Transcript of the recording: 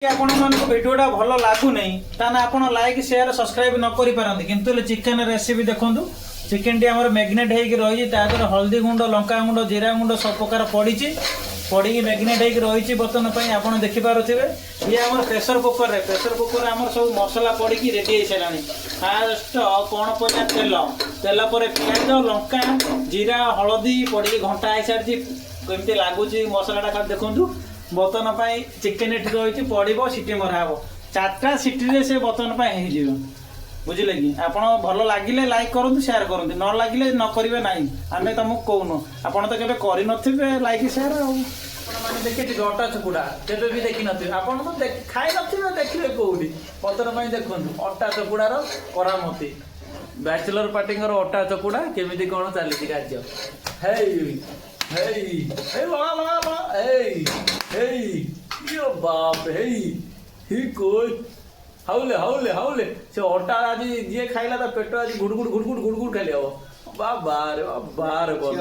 आपण मानको भिडियोटा भल लागू नहीं ताना आपण लाइक शेयर सब्सक्राइब न करि पारंती किंतु चिकन रेसिपी देखंतु चिकन टी हमर मैग्नेट हेक रही तादर हल्दी गुंड लंका गुंड जीरा गुंड सब प्रकार पड़ी पड़ी मैग्नेट हेक रही बर्तन पर आप देखिपे ये आम प्रेसर कुकर रे आम सब मसला पड़ी रेडी हो सारा फास्ट कौन पड़ा तेल तेल पर पियाज लंका जीरा हलदी पड़ी घंटा हो सारी कमी लगुच मसलाटा खाली देखु बर्तन चिकेन एटी रही पड़ो सीटी मराब 4टा सीटी से बर्तन हो बुझे कि आप भल लगे लाइक करूँ शेयर करूँ न लगे न करेंगे ना आम तुमको कहूनु आप तो केवे कर लाइक शेयर मैंने देखिए अटा चकुड़ा केवे भी देखी नी आप खाई नी देखिए कौटी बर्तन देखूँ अटा चकुड़ार करामती बैचलर पार्टी अटा चकुड़ा केमी कौन चली कार्य बाप हे कोई हाउले हाउले हाउले से अटा आज जी खाइला पेट आज गुड़ गुड़ गुड़ गुड़ गुड़ गुड़ खाली हम बाबा रे बोल